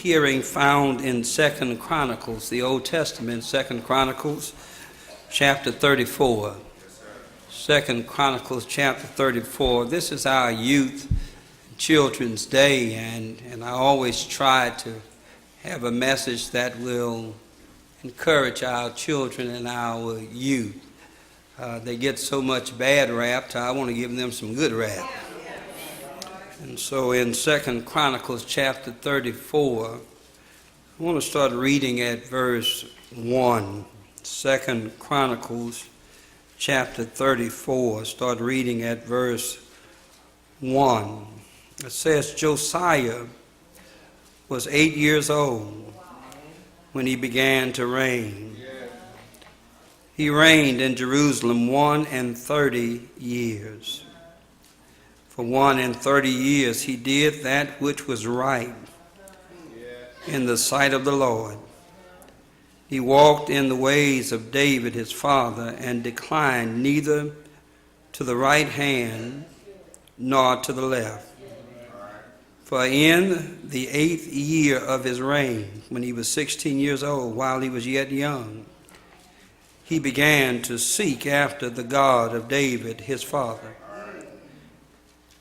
hearing found in 2 Chronicles, the Old Testament, 2 Chronicles chapter 34. 2 Chronicles chapter 34. This is our youth children's day, and I always try to have a message that will encourage our children and our youth. They get so much bad rap, I want to give them some good rap. And so in 2 Chronicles chapter 34, I want to start reading at verse 1. 2 Chronicles chapter 34, start reading at verse 1. It says, Josiah was 8 years old when he began to reign. He reigned in Jerusalem 31 years. For 31 years he did that which was right in the sight of the Lord. He walked in the ways of David his father, and declined neither to the right hand nor to the left. For in the 8th year of his reign, when he was 16 years old, while he was yet young, he began to seek after the God of David his father.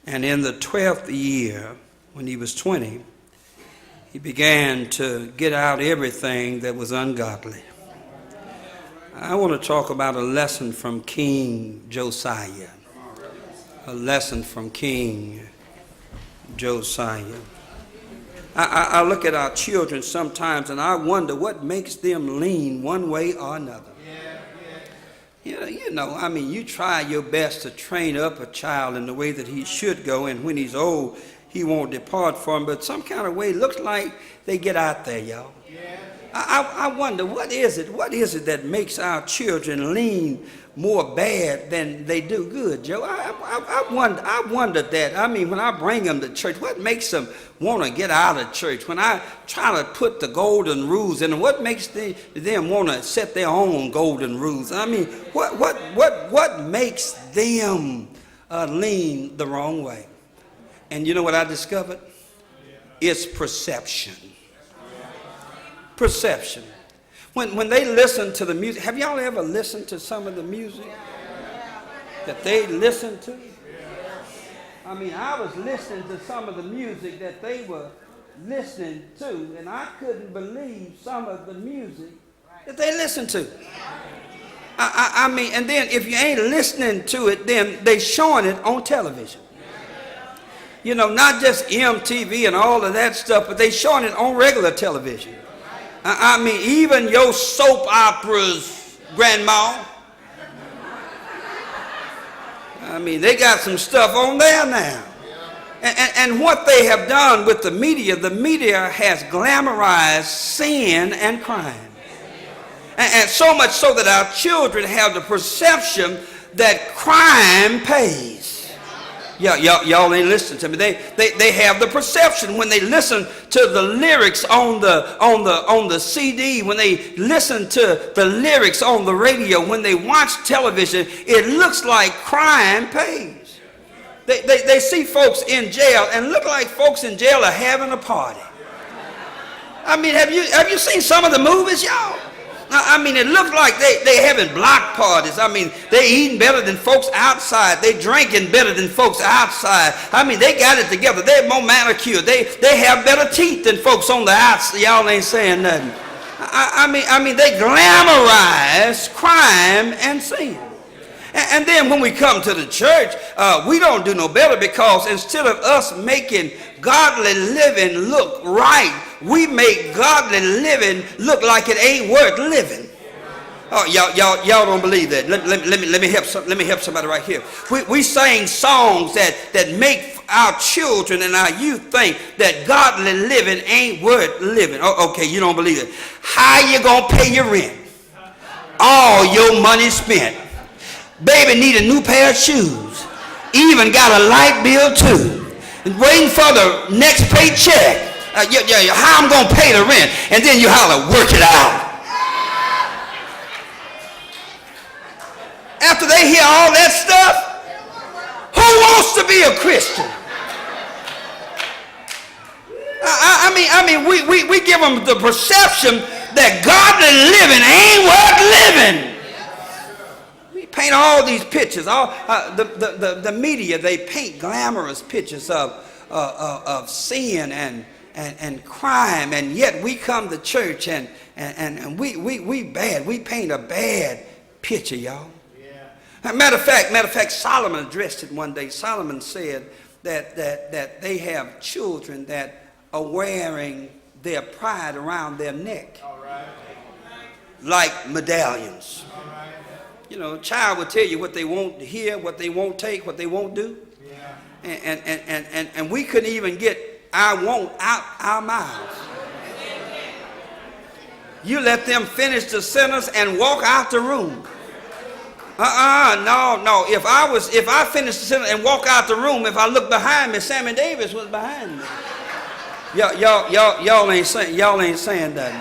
And in the 12th year, when he was 20, he began to get out everything that was ungodly. I want to talk about a lesson from King Josiah. A lesson from King Josiah. I look at our children sometimes and I wonder what makes them lean one way or another. You try your best to train up a child in the way that he should go, and when he's old, he won't depart from him. But some kind of way, it looks like they get out there, y'all. I wonder, what is it that makes our children lean more bad than they do good, Joe? I wondered that. I mean, when I bring them to church, what makes them want to get out of church? When I try to put the golden rules in, what makes them want to set their own golden rules? I mean, what makes them lean the wrong way? And you know what I discovered? It's perception. Perception. When they listen to the music, have y'all ever listened to some of the music that they listen to? I mean, I was listening to some of the music that they were listening to, and I couldn't believe some of the music that they listened to. I mean, and then if you ain't listening to it, then they showing it on television. You know, not just MTV and all of that stuff, but they showing it on regular television. I mean, even your soap operas, Grandma. I mean, they got some stuff on there now. And what they have done with the media has glamorized sin and crime. And so much so that our children have the perception that crime pays. Y'all ain't listening to me. They have the perception when they listen to the lyrics on the CD, when they listen to the lyrics on the radio, when they watch television, it looks like crime pays. They see folks in jail and look like folks in jail are having a party. I mean, have you seen some of the movies, y'all? I mean, it looks like they having block parties. I mean, they eating better than folks outside. They drinking better than folks outside. I mean, they got it together. They're more manicured. They have better teeth than folks on the outside. Y'all ain't saying nothing. I mean, they glamorize crime and sin. And then when we come to the church, we don't do no better, because instead of us making godly living look right, we make godly living look like it ain't worth living. Oh, y'all don't believe that. Let me help somebody right here. We sing songs that make our children and our youth think that godly living ain't worth living. Oh, okay, you don't believe it. How you gonna pay your rent? All your money spent. Baby need a new pair of shoes. Even got a light bill too. Waiting for the next paycheck. How I'm gonna pay the rent? And then you holler, work it out. After they hear all that stuff, who wants to be a Christian? I I mean, we give them the perception that godly living ain't worth living. We paint all these pictures. The media, they paint glamorous pictures of sin and crime, and yet we come to church and we bad. We paint a bad picture, y'all. Yeah. Matter of fact, Solomon addressed it one day. Solomon said that they have children that are wearing their pride around their neck, like medallions. You know, a child will tell you what they won't hear, what they won't take, what they won't do. Yeah. And we couldn't even get "I won't" out our mouths. You let them finish the sentence and walk out the room. No. If I finished the sentence and walk out the room, if I look behind me, Sammy Davis was behind me. Y'all ain't saying that.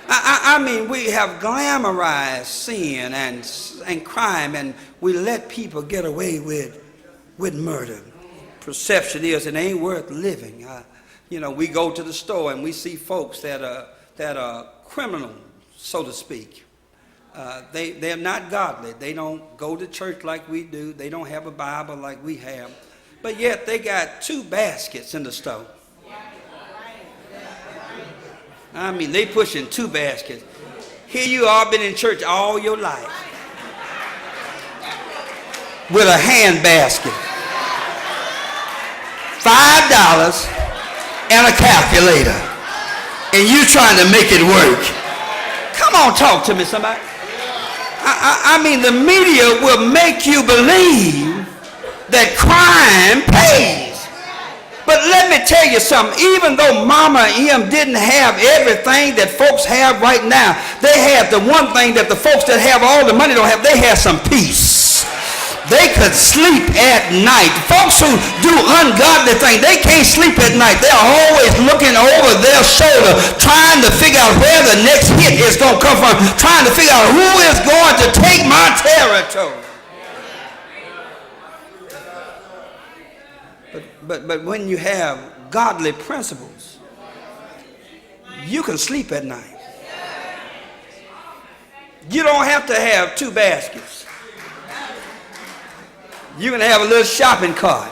I mean, we have glamorized sin and crime, and we let people get away with murder. Perception is it ain't worth living. You know, we go to the store and we see folks that are criminal, so to speak. They're not godly. They don't go to church like we do. They don't have a Bible like we have. But yet they got 2 baskets in the store. I mean, they pushing 2 baskets. Here you are, been in church all your life with a hand basket, $5 and a calculator, and you trying to make it work. Come on, talk to me, somebody. I mean, the media will make you believe that crime pays. But let me tell you something, even though Mama M didn't have everything that folks have right now, they had the one thing that the folks that have all the money don't have. They had some peace. They could sleep at night. Folks who do ungodly things, they can't sleep at night. They're always looking over their shoulder, trying to figure out where the next hit is going to come from, trying to figure out who is going to take my territory. But when you have godly principles, you can sleep at night. You don't have to have 2 baskets. You can have a little shopping cart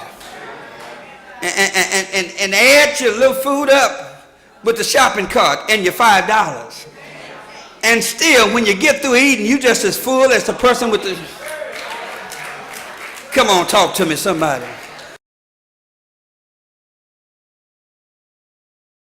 and add your little food up with the shopping cart and your $5. And still, when you get through eating, you just as full as the person with the... Come on, talk to me, somebody.